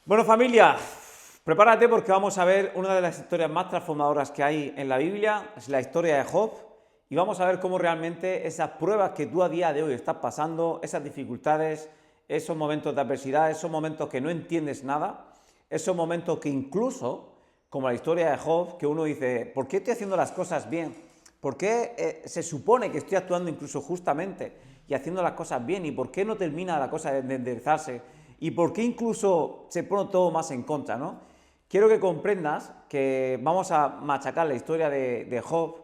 Bueno, familia, prepárate porque vamos a ver una de las historias más transformadoras que hay en la Biblia, es la historia de Job, y vamos a ver cómo realmente esas pruebas que tú a día de hoy estás pasando, esas dificultades, esos momentos de adversidad, esos momentos que no entiendes nada, esos momentos que incluso, como la historia de Job, que uno dice, ¿por qué estoy haciendo las cosas bien? ¿Por qué se supone que estoy actuando incluso justamente y haciendo las cosas bien? ¿Y por qué no termina la cosa de enderezarse? ¿Y por qué incluso se pone todo más en contra, ¿no? Quiero que comprendas que vamos a machacar la historia de Job,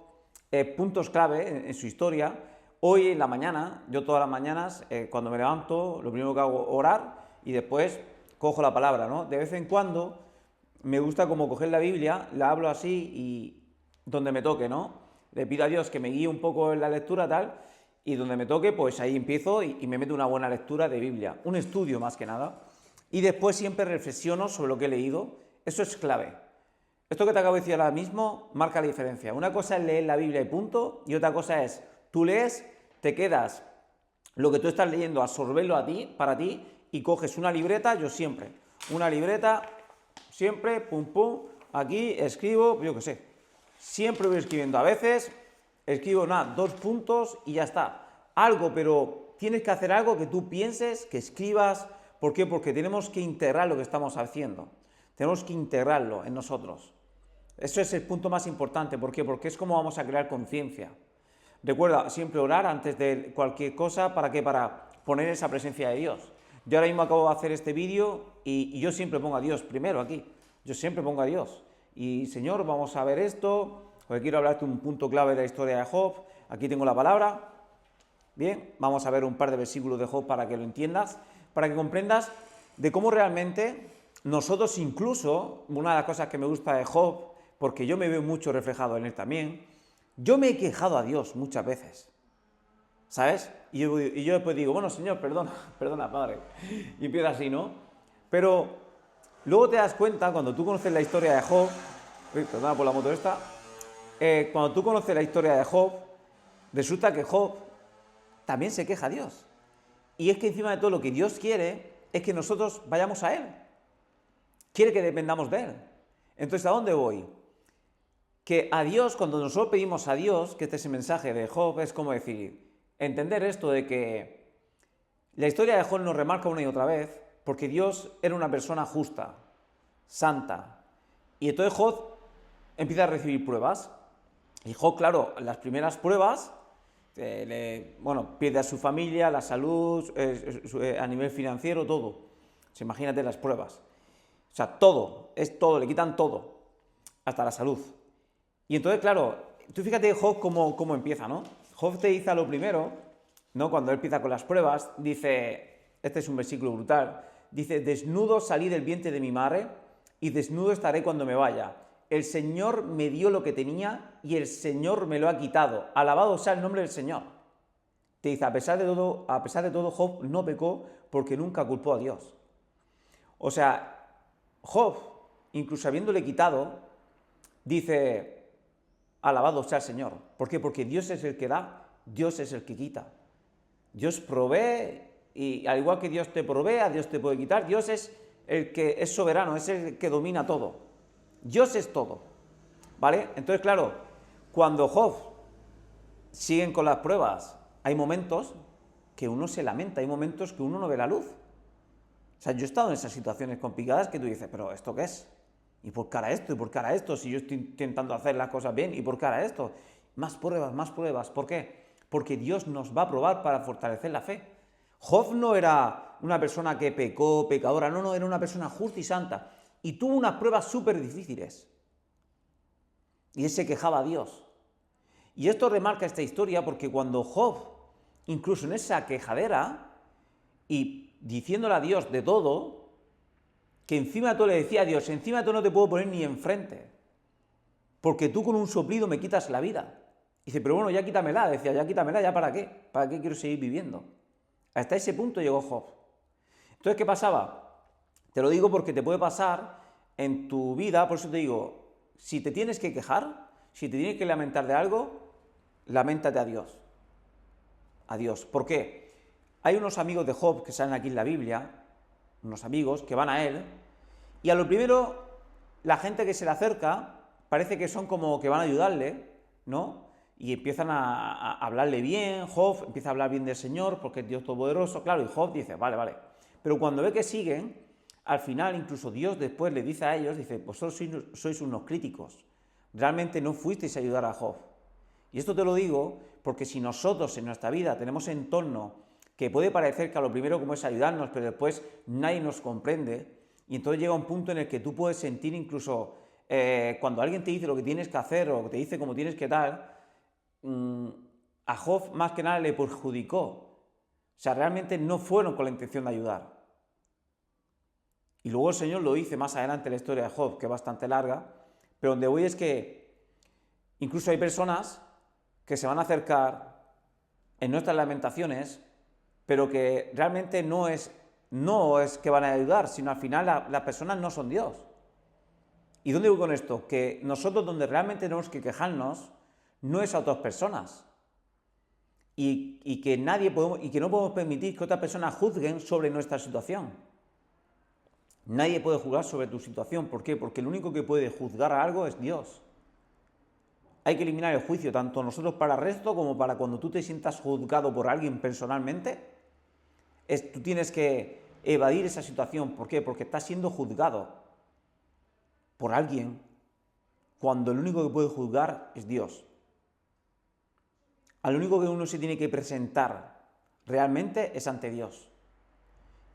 puntos clave en su historia. Hoy en la mañana, yo todas las mañanas, cuando me levanto, lo primero que hago es orar y después cojo la palabra, ¿no? De vez en cuando me gusta como coger la Biblia, la hablo así y donde me toque, ¿no? Le pido a Dios que me guíe un poco en la lectura tal, y donde me toque, pues ahí empiezo y me meto una buena lectura de Biblia, un estudio más que nada, y después siempre reflexiono sobre lo que he leído. Eso es clave. Esto que te acabo de decir ahora mismo marca la diferencia. Una cosa es leer la Biblia y punto, y otra cosa es, tú lees, te quedas lo que tú estás leyendo, absorberlo a ti, para ti, y coges una libreta, yo siempre, una libreta, siempre, pum, pum, aquí escribo, yo qué sé, siempre voy escribiendo, a veces escribo nada, 2 puntos y ya está, algo, pero tienes que hacer algo que tú pienses, que escribas. ¿Por qué? Porque tenemos que integrar lo que estamos haciendo, tenemos que integrarlo en nosotros. Eso es el punto más importante. ¿Por qué? Porque es como vamos a crear conciencia. Recuerda siempre orar antes de cualquier cosa. ¿Para qué? Para poner esa presencia de Dios. Yo ahora mismo acabo de hacer este vídeo y yo siempre pongo a Dios primero aquí. Yo siempre pongo a Dios. Y Señor, vamos a ver esto, porque quiero hablarte un punto clave de la historia de Job. Aquí tengo la palabra. Bien, vamos a ver un par de versículos de Job para que lo entiendas, para que comprendas de cómo realmente nosotros incluso, una de las cosas que me gusta de Job, porque yo me veo mucho reflejado en él también, yo me he quejado a Dios muchas veces, ¿sabes? Y yo después digo, bueno, Señor, perdona, perdona, Padre. Y empieza así, ¿no? Pero luego te das cuenta, cuando tú conoces la historia de Job, perdona por la moto esta, cuando tú conoces la historia de Job, resulta que Job también se queja a Dios. Y es que encima de todo lo que Dios quiere es que nosotros vayamos a Él. Quiere que dependamos de Él. Entonces, ¿a dónde voy? Que a Dios, cuando nosotros pedimos a Dios, que este es el mensaje de Job, es como decir, entender esto de que la historia de Job nos remarca una y otra vez, porque Dios era una persona justa, santa. Y entonces Job empieza a recibir pruebas. Y Job, claro, las primeras pruebas, pierde a su familia, la salud, a nivel financiero, todo. Imagínate las pruebas. O sea, todo, es todo, le quitan todo, hasta la salud. Y entonces, claro, tú fíjate Job cómo empieza, ¿no? Job te dice a lo primero, ¿no? Cuando él empieza con las pruebas, dice, este es un versículo brutal, dice, desnudo salí del vientre de mi madre y desnudo estaré cuando me vaya. El Señor me dio lo que tenía y el Señor me lo ha quitado. Alabado sea el nombre del Señor. Te dice, a pesar de todo, Job no pecó porque nunca culpó a Dios. O sea, Job, incluso habiéndole quitado, dice, alabado sea el Señor. ¿Por qué? Porque Dios es el que da, Dios es el que quita. Dios provee y al igual que Dios te provea, Dios te puede quitar. Dios es el que es soberano, es el que domina todo. Dios es todo, ¿vale? Entonces, claro, cuando Job siguen con las pruebas, hay momentos que uno se lamenta, hay momentos que uno no ve la luz. O sea, yo he estado en esas situaciones complicadas que tú dices, pero ¿esto qué es? ¿Y por qué hará esto? ¿Y por qué hará esto? Si yo estoy intentando hacer las cosas bien, ¿y por qué hará esto? Más pruebas, más pruebas. ¿Por qué? Porque Dios nos va a probar para fortalecer la fe. Job no era una persona que pecó, pecadora, no, era una persona justa y santa. Y tuvo unas pruebas súper difíciles. Y él se quejaba a Dios. Y esto remarca esta historia porque cuando Job, incluso en esa quejadera, y diciéndole a Dios de todo, que encima de todo le decía a Dios, encima de todo no te puedo poner ni enfrente, porque tú con un soplido me quitas la vida. Y dice, pero bueno, ya quítamela, decía, ya quítamela, ¿ya para qué? ¿Para qué quiero seguir viviendo? Hasta ese punto llegó Job. Entonces, ¿qué pasaba? Te lo digo porque te puede pasar en tu vida, por eso te digo, si te tienes que quejar, si te tienes que lamentar de algo, lamentate a Dios. A Dios. ¿Por qué? Hay unos amigos de Job que salen aquí en la Biblia, unos amigos que van a él Y a lo primero, la gente que se le acerca parece que son como que van a ayudarle, ¿no? Y empiezan a hablarle bien, Job empieza a hablar bien del Señor porque es Dios todopoderoso, claro, y Job dice, vale, vale. Pero cuando ve que siguen, al final incluso Dios después le dice a ellos, dice, vosotros sois unos críticos, realmente no fuisteis a ayudar a Job. Y esto te lo digo porque si nosotros en nuestra vida tenemos entorno que puede parecer que a lo primero como es ayudarnos, pero después nadie nos comprende, y entonces llega un punto en el que tú puedes sentir incluso cuando alguien te dice lo que tienes que hacer o te dice cómo tienes que tal, a Job más que nada le perjudicó. O sea, realmente no fueron con la intención de ayudar. Y luego el Señor lo dice más adelante en la historia de Job, que es bastante larga, pero donde voy es que incluso hay personas que se van a acercar en nuestras lamentaciones, pero que realmente no es que van a ayudar, sino al final las personas no son Dios. ¿Y dónde voy con esto? Que nosotros donde realmente tenemos que quejarnos no es a otras personas. Y que no podemos permitir que otras personas juzguen sobre nuestra situación. Nadie puede juzgar sobre tu situación. ¿Por qué? Porque el único que puede juzgar a algo es Dios. Hay que eliminar el juicio, tanto nosotros para el resto como para cuando tú te sientas juzgado por alguien personalmente. Tú tienes que evadir esa situación. ¿Por qué? Porque estás siendo juzgado por alguien cuando el único que puede juzgar es Dios. Al único que uno se tiene que presentar realmente es ante Dios.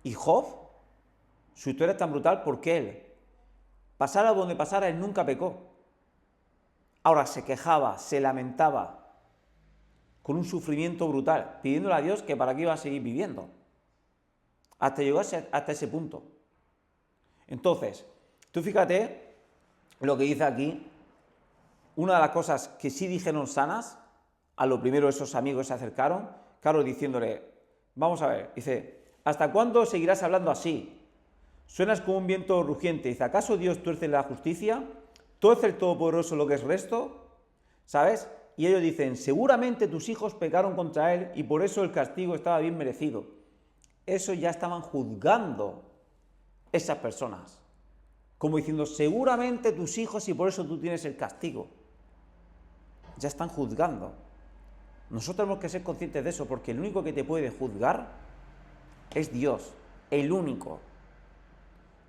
Y Job, su historia es tan brutal porque él, pasara donde pasara, él nunca pecó. Ahora se quejaba, se lamentaba, con un sufrimiento brutal, pidiéndole a Dios que para qué iba a seguir viviendo. Hasta llegó hasta ese punto. Entonces, tú fíjate lo que dice aquí. Una de las cosas que sí dijeron sanas, a lo primero esos amigos se acercaron, claro, diciéndole, vamos a ver, dice, ¿hasta cuándo seguirás hablando así? Suenas como un viento rugiente. Dice, ¿acaso Dios tuerce la justicia? ¿Tuerce el Todopoderoso lo que es resto? ¿Sabes? Y ellos dicen, seguramente tus hijos pecaron contra él y por eso el castigo estaba bien merecido. Eso ya estaban juzgando esas personas. Como diciendo, seguramente tus hijos y por eso tú tienes el castigo. Ya están juzgando. Nosotros tenemos que ser conscientes de eso, porque el único que te puede juzgar es Dios, el único.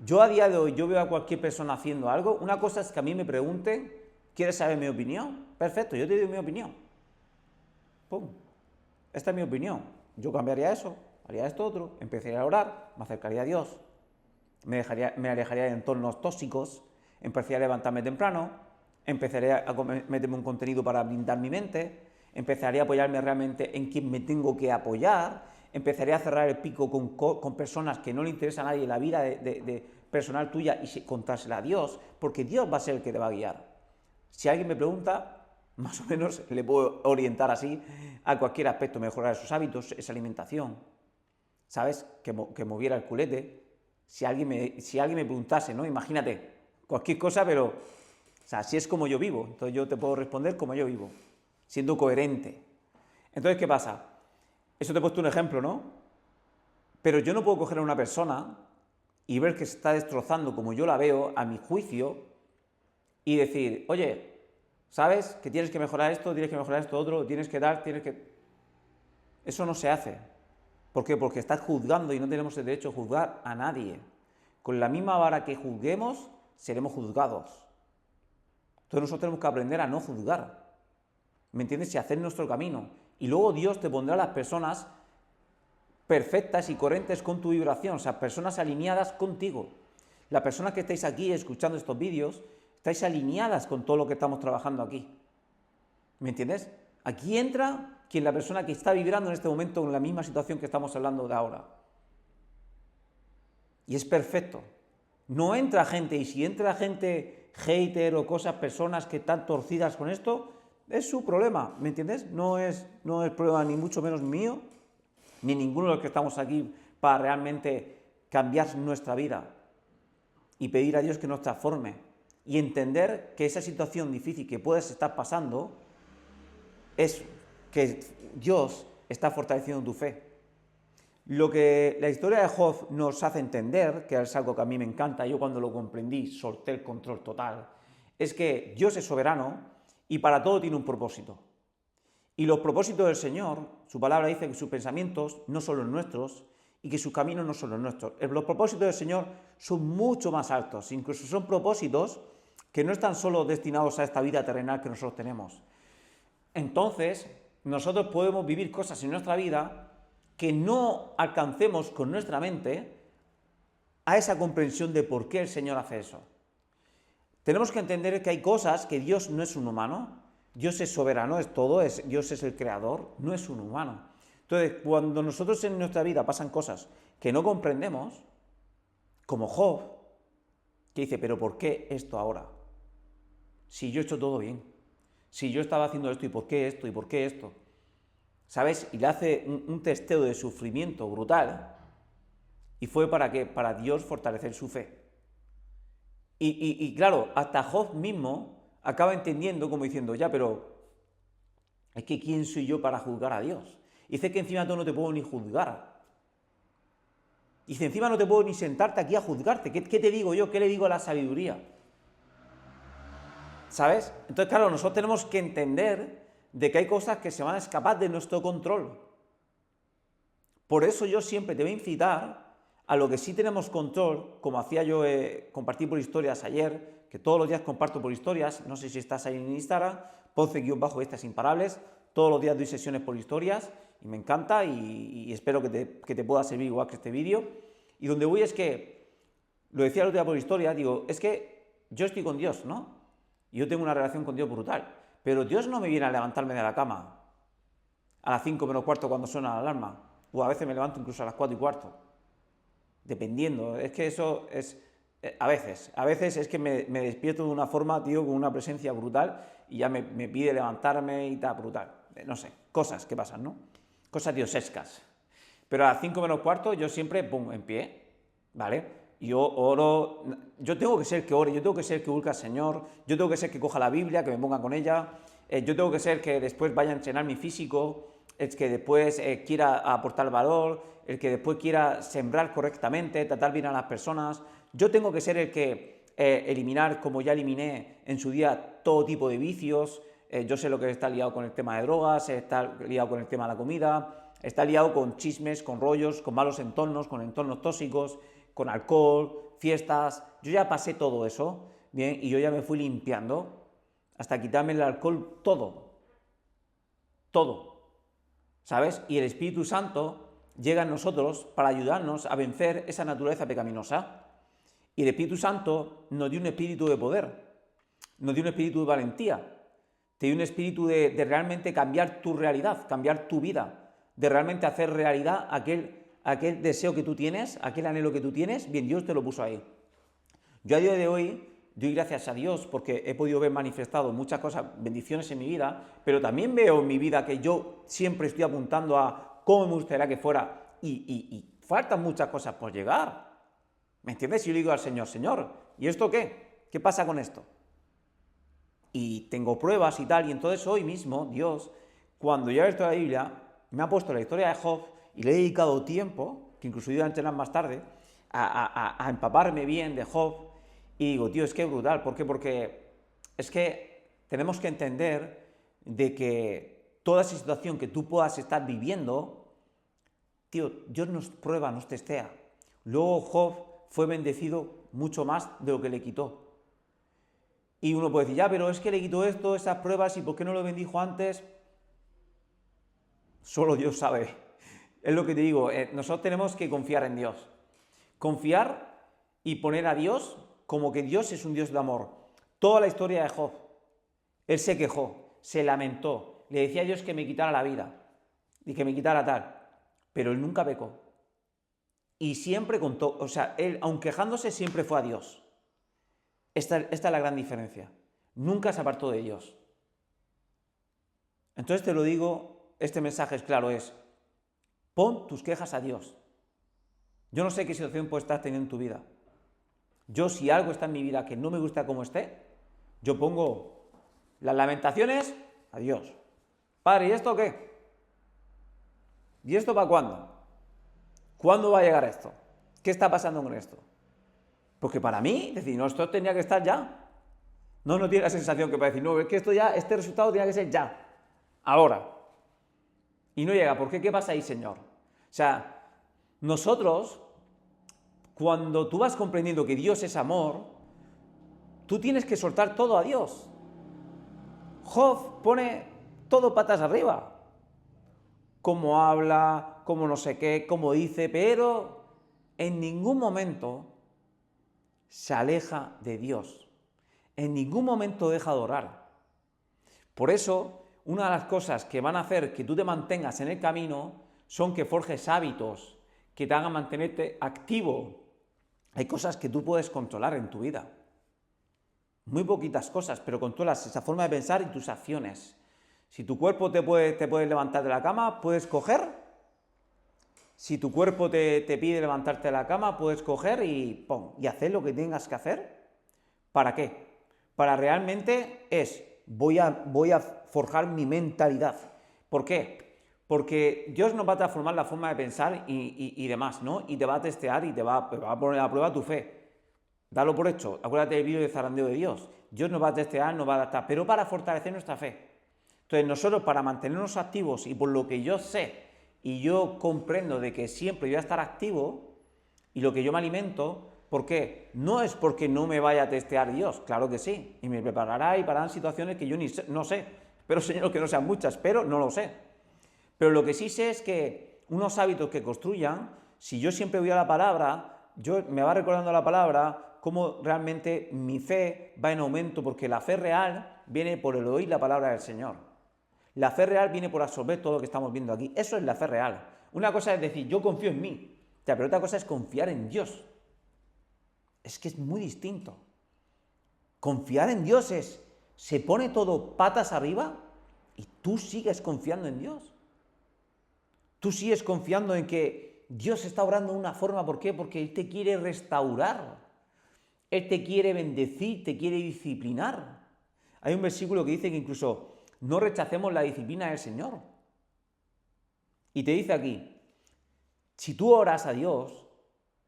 Yo a día de hoy, yo veo a cualquier persona haciendo algo, una cosa es que a mí me pregunten, ¿quieres saber mi opinión? Perfecto, yo te doy mi opinión. ¡Pum! Esta es mi opinión. Yo cambiaría eso, haría esto otro, empezaría a orar, me acercaría a Dios, me alejaría de entornos tóxicos, empezaría a levantarme temprano, empezaría a meterme un contenido para blindar mi mente, empezaría a apoyarme realmente en quien me tengo que apoyar, empezaría a cerrar el pico con personas que no le interesa a nadie la vida de personal tuya y contársela a Dios, porque Dios va a ser el que te va a guiar. Si alguien me pregunta, más o menos le puedo orientar así a cualquier aspecto, mejorar sus hábitos, esa alimentación, ¿sabes? Que moviera el culete. Si alguien me preguntase, ¿no? Imagínate, cualquier cosa, pero, o sea, si es como yo vivo, entonces yo te puedo responder como yo vivo, siendo coherente. Entonces, ¿qué pasa? Eso te he puesto un ejemplo, ¿no? Pero yo no puedo coger a una persona y ver que se está destrozando como yo la veo, a mi juicio, y decir, oye, ¿sabes? Que tienes que mejorar esto, tienes que mejorar esto otro, tienes que dar, tienes que... Eso no se hace. ¿Por qué? Porque estás juzgando y no tenemos el derecho a juzgar a nadie. Con la misma vara que juzguemos, seremos juzgados. Entonces nosotros tenemos que aprender a no juzgar. ¿Me entiendes? Y hacer nuestro camino. Y luego Dios te pondrá las personas perfectas y coherentes con tu vibración, o sea, personas alineadas contigo. Las personas que estáis aquí escuchando estos vídeos, estáis alineadas con todo lo que estamos trabajando aquí. ¿Me entiendes? Aquí entra la persona que está vibrando en este momento en la misma situación que estamos hablando de ahora. Y es perfecto. No entra gente, y si entra gente hater o personas que están torcidas con esto, es su problema, ¿me entiendes? No es problema ni mucho menos mío, ni ninguno de los que estamos aquí para realmente cambiar nuestra vida y pedir a Dios que nos transforme y entender que esa situación difícil que puedes estar pasando es que Dios está fortaleciendo tu fe. Lo que la historia de Job nos hace entender, que es algo que a mí me encanta, yo cuando lo comprendí solté el control total, es que Dios es soberano y para todo tiene un propósito. Y los propósitos del Señor, su palabra dice que sus pensamientos no son los nuestros y que sus caminos no son los nuestros. Los propósitos del Señor son mucho más altos, incluso son propósitos que no están solo destinados a esta vida terrenal que nosotros tenemos. Entonces, nosotros podemos vivir cosas en nuestra vida que no alcancemos con nuestra mente a esa comprensión de por qué el Señor hace eso. Tenemos que entender que hay cosas que Dios no es un humano, Dios es soberano, es todo, Dios es el creador, no es un humano. Entonces, cuando nosotros en nuestra vida pasan cosas que no comprendemos, como Job, que dice, pero ¿por qué esto ahora? Si yo he hecho todo bien, si yo estaba haciendo esto, ¿y por qué esto? ¿Y por qué esto? ¿Sabes? Y le hace un testeo de sufrimiento brutal. ¿Y fue para qué? Para Dios fortalecer su fe. Y claro, hasta Job mismo acaba entendiendo como diciendo, ya, pero es que ¿quién soy yo para juzgar a Dios? Y dice que encima tú no te puedo ni juzgar. Dice, encima no te puedo ni sentarte aquí a juzgarte. ¿Qué te digo yo? ¿Qué le digo a la sabiduría? ¿Sabes? Entonces, claro, nosotros tenemos que entender de que hay cosas que se van a escapar de nuestro control. Por eso yo siempre te voy a incitar a lo que sí tenemos control, como hacía yo compartir por historias ayer, que todos los días comparto por historias, no sé si estás ahí en Instagram, Ponce_Estas Imparables, todos los días doy sesiones por historias, y me encanta, y espero que te pueda servir igual que este vídeo. Y donde voy es que, lo decía el otro día por historia, digo, es que yo estoy con Dios, ¿no? Y yo tengo una relación con Dios brutal, pero Dios no me viene a levantarme de la cama a las 5 menos cuarto cuando suena la alarma, o a veces me levanto incluso a las 4 y cuarto, dependiendo. Es que eso es, a veces es que me despierto de una forma, tío, con una presencia brutal, y ya me pide levantarme y tal, brutal. No sé, cosas que pasan, ¿no? Cosas diosescas. Pero a las 5 menos cuarto yo siempre, pum, en pie, ¿vale? Yo oro, yo tengo que ser el que ore, yo tengo que ser el que busque al Señor, yo tengo que ser el que coja la Biblia, que me ponga con ella, yo tengo que ser el que después vaya a entrenar mi físico, el que después quiera aportar valor, el que después quiera sembrar correctamente, tratar bien a las personas. Yo tengo que ser el que eliminar, como ya eliminé en su día, todo tipo de vicios. Yo sé lo que está liado con el tema de drogas, está liado con el tema de la comida, está liado con chismes, con rollos, con malos entornos, con entornos tóxicos, con alcohol, fiestas. Yo ya pasé todo eso, bien, y yo ya me fui limpiando hasta quitarme el alcohol todo, ¿sabes? Y el Espíritu Santo llega a nosotros para ayudarnos a vencer esa naturaleza pecaminosa. Y el Espíritu Santo nos dio un espíritu de poder, nos dio un espíritu de valentía, te dio un espíritu de realmente cambiar tu realidad, cambiar tu vida, de realmente hacer realidad aquel deseo que tú tienes, aquel anhelo que tú tienes. Bien, Dios te lo puso ahí. Yo a día de hoy doy gracias a Dios porque he podido ver manifestado muchas cosas, bendiciones en mi vida, pero también veo en mi vida que yo siempre estoy apuntando a cómo me gustaría que fuera, y faltan muchas cosas por llegar. ¿Me entiendes? Y yo le digo al Señor, Señor, ¿y esto qué? ¿Qué pasa con esto? Y tengo pruebas y tal, y entonces hoy mismo Dios, cuando yo he abierto la Biblia, me ha puesto la historia de Job y le he dedicado tiempo, que incluso iba a entrenar más tarde, a empaparme bien de Job. Y digo, tío, es que es brutal. ¿Por qué? Porque es que tenemos que entender de que toda esa situación que tú puedas estar viviendo, tío, Dios nos prueba, nos testea. Luego Job fue bendecido mucho más de lo que le quitó. Y uno puede decir, ya, pero es que le quitó esto, esas pruebas, ¿y por qué no lo bendijo antes? Solo Dios sabe. Es lo que te digo, nosotros tenemos que confiar en Dios. Confiar y poner a Dios como que Dios es un Dios de amor. Toda la historia de Job, él se quejó, se lamentó, le decía a Dios que me quitara la vida y que me quitara tal, pero él nunca pecó. Y siempre contó, o sea, él, aun quejándose, siempre fue a Dios. Esta es la gran diferencia. Nunca se apartó de Dios. Entonces te lo digo, este mensaje es claro, es, pon tus quejas a Dios. Yo no sé qué situación puedes estar teniendo en tu vida. Yo, si algo está en mi vida que no me gusta como esté, yo pongo las lamentaciones a Dios. Padre, ¿y esto qué? ¿Y esto para cuándo? ¿Cuándo va a llegar esto? ¿Qué está pasando con esto? Porque para mí, decir, no, esto tendría que estar ya. No tiene la sensación que para decir, no, es que esto ya, este resultado tiene que ser ya, ahora. Y no llega. ¿Por qué? ¿Qué pasa ahí, Señor? O sea, nosotros, cuando tú vas comprendiendo que Dios es amor, tú tienes que soltar todo a Dios. Job pone todo patas arriba. Cómo habla, cómo no sé qué, cómo dice, pero en ningún momento se aleja de Dios. En ningún momento deja de orar. Por eso, una de las cosas que van a hacer que tú te mantengas en el camino son que forjes hábitos que te hagan mantenerte activo. Hay cosas que tú puedes controlar en tu vida. Muy poquitas cosas, pero controlas esa forma de pensar y tus acciones. Si tu cuerpo te puede levantar de la cama, puedes coger. Si tu cuerpo te pide levantarte de la cama, puedes coger y hacer lo que tengas que hacer. ¿Para qué? Para realmente voy a forjar mi mentalidad. ¿Por qué? Porque Dios nos va a transformar la forma de pensar y demás, ¿no? Y te va a testear y te va a poner a prueba tu fe. Dalo por hecho. Acuérdate del vídeo de zarandeo de Dios. Dios nos va a testear, nos va a adaptar, pero para fortalecer nuestra fe. Entonces nosotros, para mantenernos activos, y por lo que yo sé y yo comprendo de que siempre voy a estar activo, y lo que yo me alimento, ¿por qué? No es porque no me vaya a testear Dios, claro que sí, y me preparará y pararán situaciones que yo no sé, pero Señor, que no sean muchas, pero no lo sé. Pero lo que sí sé es que unos hábitos que construyan, si yo siempre voy a la palabra, me va recordando la palabra, cómo realmente mi fe va en aumento, porque la fe real viene por el oír la palabra del Señor. La fe real viene por absorber todo lo que estamos viendo aquí. Eso es la fe real. Una cosa es decir, yo confío en mí, pero otra cosa es confiar en Dios. Es que es muy distinto. Confiar en Dios se pone todo patas arriba y tú sigues confiando en Dios. Tú sigues confiando en que Dios está obrando de una forma. ¿Por qué? Porque Él te quiere restaurar. Él te quiere bendecir, te quiere disciplinar. Hay un versículo que dice que incluso no rechacemos la disciplina del Señor. Y te dice aquí, si tú oras a Dios,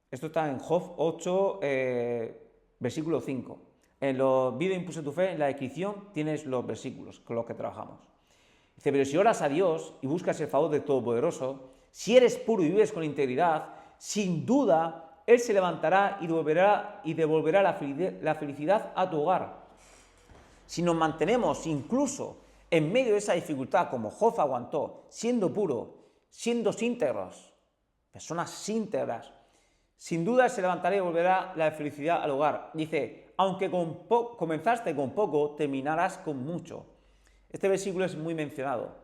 esto está en Job 8, versículo 5. En los vídeos Impulsa tu Fe, en la descripción, tienes los versículos con los que trabajamos. Dice, pero si oras a Dios y buscas el favor del Todopoderoso, si eres puro y vives con integridad, sin duda Él se levantará y devolverá la felicidad a tu hogar. Si nos mantenemos incluso en medio de esa dificultad, como Job aguantó, siendo puro, siendo íntegros, personas íntegras, sin duda se levantará y devolverá la felicidad al hogar. Dice, aunque comenzaste con poco, terminarás con mucho. Este versículo es muy mencionado,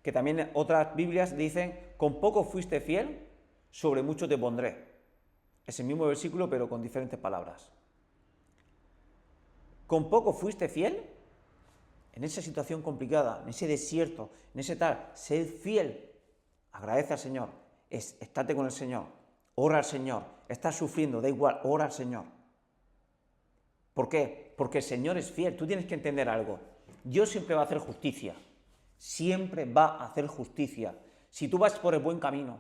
que también otras Biblias dicen, con poco fuiste fiel, sobre mucho te pondré. Es el mismo versículo, pero con diferentes palabras. Con poco fuiste fiel, en esa situación complicada, en ese desierto, en ese tal, sed fiel, agradece al Señor, estate con el Señor, ora al Señor, estás sufriendo, da igual, ora al Señor. ¿Por qué? Porque el Señor es fiel. Tú tienes que entender algo. Dios siempre va a hacer justicia. Siempre va a hacer justicia. Si tú vas por el buen camino,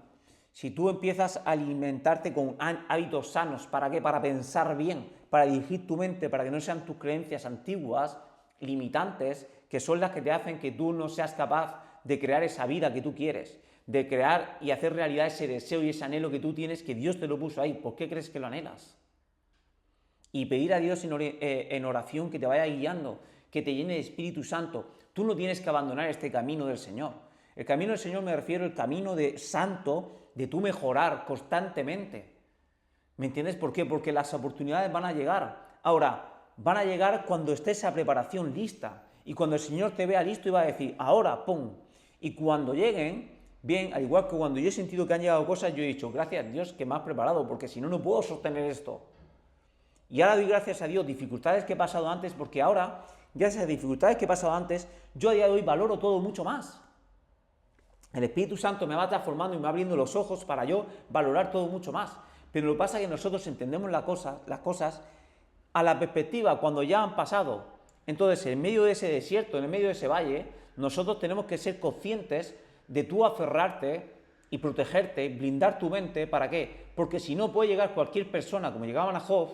si tú empiezas a alimentarte con hábitos sanos, ¿para qué? Para pensar bien, para dirigir tu mente, para que no sean tus creencias antiguas, limitantes, que son las que te hacen que tú no seas capaz de crear esa vida que tú quieres, de crear y hacer realidad ese deseo y ese anhelo que tú tienes, que Dios te lo puso ahí. ¿Por qué crees que lo anhelas? Y pedir a Dios en oración que te vaya guiando, que te llene de Espíritu Santo. Tú no tienes que abandonar este camino del Señor. El camino del Señor me refiero al camino de santo, de tú mejorar constantemente. ¿Me entiendes por qué? Porque las oportunidades van a llegar. Ahora, van a llegar cuando esté esa preparación lista. Y cuando el Señor te vea listo y va a decir, ahora, ¡pum! Y cuando lleguen, bien, al igual que cuando yo he sentido que han llegado cosas, yo he dicho, gracias a Dios que me has preparado, porque si no, no puedo sostener esto. Y ahora doy gracias a Dios, dificultades que he pasado antes, porque ahora, gracias a dificultades que he pasado antes, yo a día de hoy valoro todo mucho más. El Espíritu Santo me va transformando y me va abriendo los ojos para yo valorar todo mucho más. Pero lo que pasa es que nosotros entendemos las cosas a la perspectiva cuando ya han pasado. Entonces, en medio de ese desierto, en medio de ese valle, nosotros tenemos que ser conscientes de tú aferrarte y protegerte, blindar tu mente, ¿para qué? Porque si no puede llegar cualquier persona, como llegaban a Job,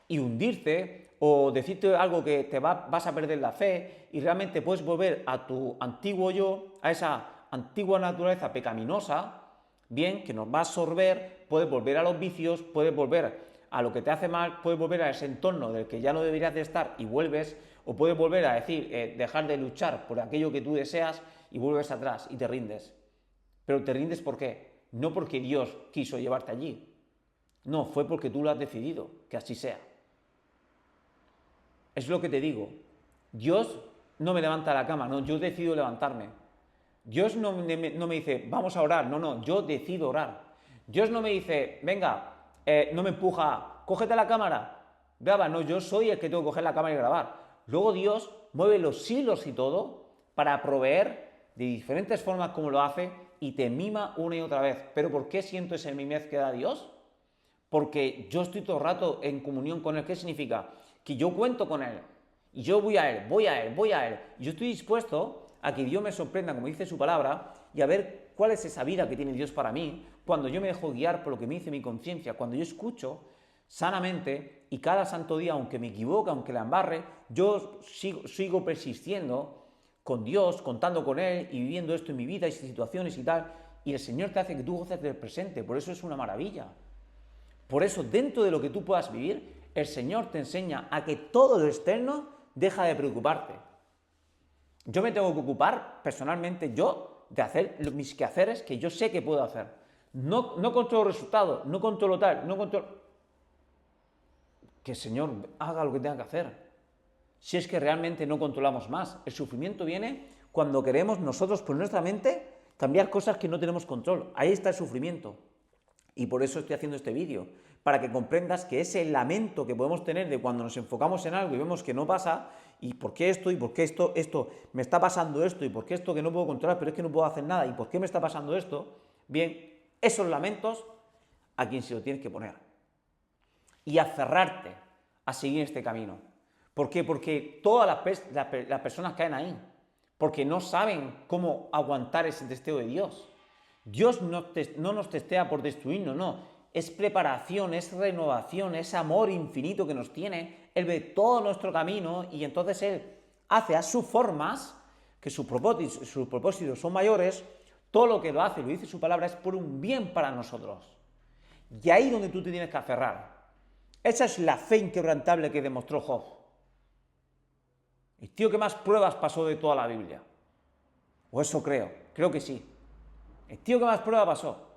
y hundirte o decirte algo que vas a perder la fe y realmente puedes volver a tu antiguo yo, a esa antigua naturaleza pecaminosa, bien, que nos va a absorber, puedes volver a los vicios, puedes volver a lo que te hace mal, puedes volver a ese entorno del que ya no deberías de estar y vuelves, o puedes volver a decir, dejar de luchar por aquello que tú deseas y vuelves atrás y te rindes. Pero te rindes ¿por qué? No porque Dios quiso llevarte allí, no, fue porque tú lo has decidido, que así sea. Es lo que te digo, Dios no me levanta la cama, no, yo decido levantarme. Dios no me dice, vamos a orar, no, yo decido orar. Dios no me dice, venga, no me empuja, cógete la cámara, graba, no, yo soy el que tengo que coger la cámara y grabar. Luego Dios mueve los hilos y todo para proveer de diferentes formas como lo hace y te mima una y otra vez. ¿Pero por qué siento esa mimez que da Dios? Porque yo estoy todo el rato en comunión con Él. ¿Qué significa? Que yo cuento con Él. Y yo voy a Él. Y yo estoy dispuesto a que Dios me sorprenda, como dice su palabra, y a ver cuál es esa vida que tiene Dios para mí, cuando yo me dejo guiar por lo que me dice mi conciencia, cuando yo escucho sanamente y cada santo día, aunque me equivoque, aunque la embarre, yo sigo persistiendo con Dios, contando con Él y viviendo esto en mi vida y situaciones y tal, y el Señor te hace que tú goces del presente. Por eso es una maravilla. Por eso, dentro de lo que tú puedas vivir, el Señor te enseña a que todo lo externo deja de preocuparte. Yo me tengo que ocupar, personalmente, yo, de hacer mis quehaceres que yo sé que puedo hacer. No controlo resultados, no controlo tal, no controlo... Que el Señor haga lo que tenga que hacer. Si es que realmente no controlamos más. El sufrimiento viene cuando queremos nosotros, por nuestra mente, cambiar cosas que no tenemos control. Ahí está el sufrimiento. Y por eso estoy haciendo este vídeo, para que comprendas que ese lamento que podemos tener de cuando nos enfocamos en algo y vemos que no pasa, y por qué esto, y por qué esto me está pasando esto, y por qué esto que no puedo controlar, pero es que no puedo hacer nada, y por qué me está pasando esto, bien, esos lamentos, a quien se lo tienes que poner. Y aferrarte a seguir este camino. ¿Por qué? Porque todas las personas caen ahí, porque no saben cómo aguantar ese testeo de Dios. Dios no nos testea por destruirnos, no. Es preparación, es renovación, es amor infinito que nos tiene. Él ve todo nuestro camino y entonces Él hace a sus formas, que sus propósitos son mayores, todo lo que lo hace, lo dice su palabra, es por un bien para nosotros. Y ahí es donde tú te tienes que aferrar. Esa es la fe inquebrantable que demostró Job. El tío que más pruebas pasó de toda la Biblia. O eso creo que sí. El tío que más prueba pasó.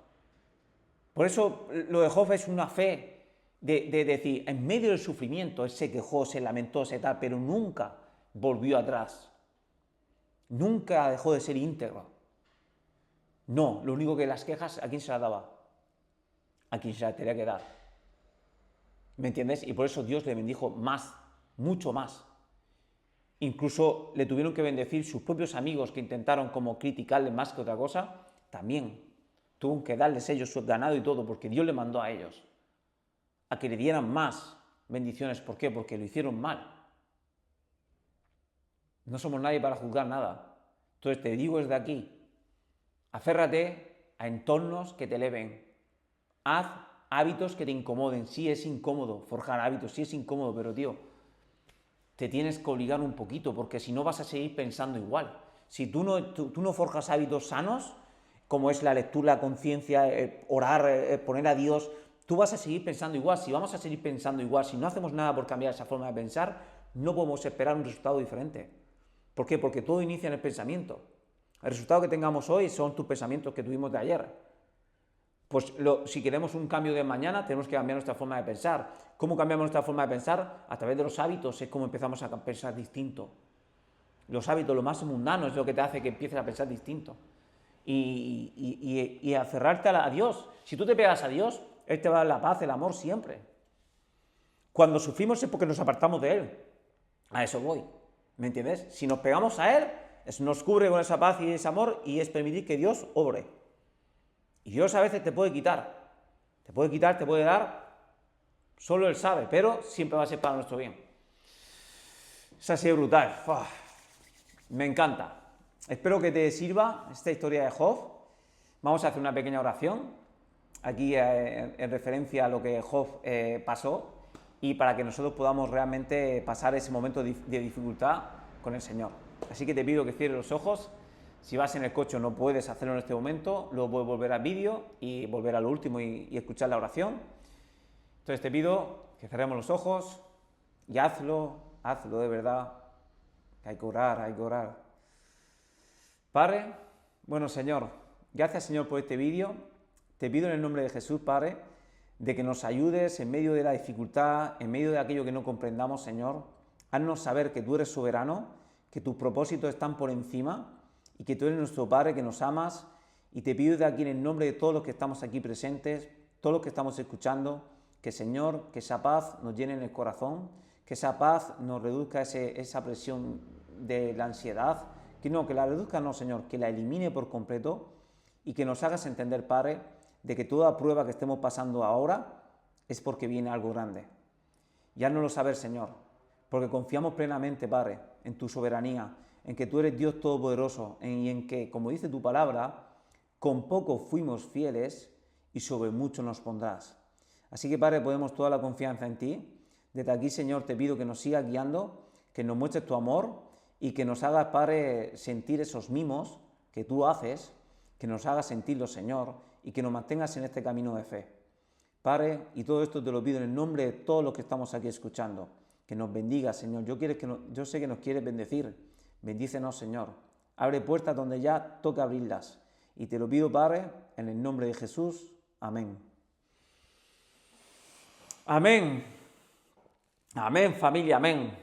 Por eso lo de Job es una fe de decir, en medio del sufrimiento, él se quejó, se lamentó, se tal, pero nunca volvió atrás. Nunca dejó de ser íntegro. No, lo único que las quejas, ¿a quién se las daba? A quien se las tenía que dar. ¿Me entiendes? Y por eso Dios le bendijo más, mucho más. Incluso le tuvieron que bendecir sus propios amigos que intentaron como criticarle más que otra cosa, también tuvo que darles ellos su ganado y todo, porque Dios le mandó a ellos a que le dieran más bendiciones. ¿Por qué? Porque lo hicieron mal. No somos nadie para juzgar nada. Entonces te digo desde aquí, aférrate a entornos que te eleven. Haz hábitos que te incomoden. Sí es incómodo forjar hábitos, sí es incómodo, pero tío, te tienes que obligar un poquito, porque si no vas a seguir pensando igual. Si tú no forjas hábitos sanos, como es la lectura, la conciencia, orar, poner a Dios, tú vas a seguir pensando igual. Si vamos a seguir pensando igual, si no hacemos nada por cambiar esa forma de pensar, no podemos esperar un resultado diferente. ¿Por qué? Porque todo inicia en el pensamiento. El resultado que tengamos hoy son tus pensamientos que tuvimos de ayer. Pues si queremos un cambio de mañana, tenemos que cambiar nuestra forma de pensar. ¿Cómo cambiamos nuestra forma de pensar? A través de los hábitos es como empezamos a pensar distinto. Los hábitos, lo más mundano, es lo que te hace que empieces a pensar distinto. Y aferrarte a Dios. Si tú te pegas a Dios, Él te va a dar la paz, el amor siempre. Cuando sufrimos es porque nos apartamos de Él. A eso voy. ¿Me entiendes? Si nos pegamos a Él, nos cubre con esa paz y ese amor y es permitir que Dios obre. Y Dios a veces te puede quitar. Te puede dar. Solo Él sabe, pero siempre va a ser para nuestro bien. Es así brutal. Me encanta. Espero que te sirva esta historia de Job. Vamos a hacer una pequeña oración, aquí en referencia a lo que Job pasó, y para que nosotros podamos realmente pasar ese momento de dificultad con el Señor. Así que te pido que cierres los ojos. Si vas en el coche no puedes hacerlo en este momento, luego puedes volver al vídeo y volver a lo último y escuchar la oración. Entonces te pido que cerremos los ojos y hazlo de verdad, que hay que orar, hay que orar. Padre, bueno Señor, gracias Señor por este vídeo. Te pido en el nombre de Jesús, Padre, de que nos ayudes en medio de la dificultad, en medio de aquello que no comprendamos, Señor. Haznos saber que tú eres soberano, que tus propósitos están por encima y que tú eres nuestro Padre, que nos amas. Y te pido de aquí en el nombre de todos los que estamos aquí presentes, todos los que estamos escuchando, que Señor, que esa paz nos llene en el corazón, que esa paz nos reduzca esa presión de la ansiedad, que la reduzca no, Señor, que la elimine por completo y que nos hagas entender, Padre, de que toda prueba que estemos pasando ahora es porque viene algo grande. Y háznoslo saber, Señor, porque confiamos plenamente, Padre, en tu soberanía, en que tú eres Dios Todopoderoso y en que, como dice tu palabra, con poco fuimos fieles y sobre mucho nos pondrás. Así que, Padre, ponemos toda la confianza en ti. Desde aquí, Señor, te pido que nos sigas guiando, que nos muestres tu amor y que nos hagas, Padre, sentir esos mimos que tú haces, que nos hagas sentirlos, Señor, y que nos mantengas en este camino de fe. Padre, y todo esto te lo pido en el nombre de todos los que estamos aquí escuchando. Que nos bendiga, Señor. Yo sé que nos quieres bendecir. Bendícenos, Señor. Abre puertas donde ya toca abrirlas. Y te lo pido, Padre, en el nombre de Jesús. Amén. Amén. Amén, familia, amén.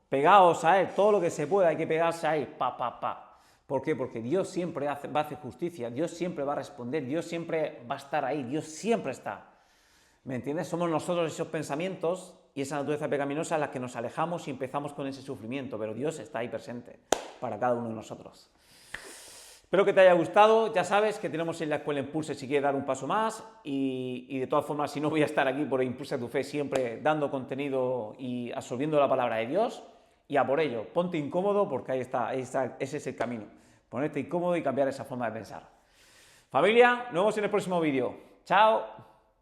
Pegaos a Él, todo lo que se pueda, hay que pegarse a Él. ¿Por qué? Porque Dios siempre va a hacer justicia, Dios siempre va a responder, Dios siempre va a estar ahí, Dios siempre está. ¿Me entiendes? Somos nosotros esos pensamientos y esa naturaleza pecaminosa a la que nos alejamos y empezamos con ese sufrimiento, pero Dios está ahí presente para cada uno de nosotros. Espero que te haya gustado. Ya sabes que tenemos en la Escuela Impulse si quieres dar un paso más y de todas formas, si no, voy a estar aquí por Impulsa tu Fe, siempre dando contenido y absorbiendo la palabra de Dios. Y a por ello, ponte incómodo porque ahí está, ese es el camino. Ponerte incómodo y cambiar esa forma de pensar. Familia, nos vemos en el próximo vídeo. ¡Chao!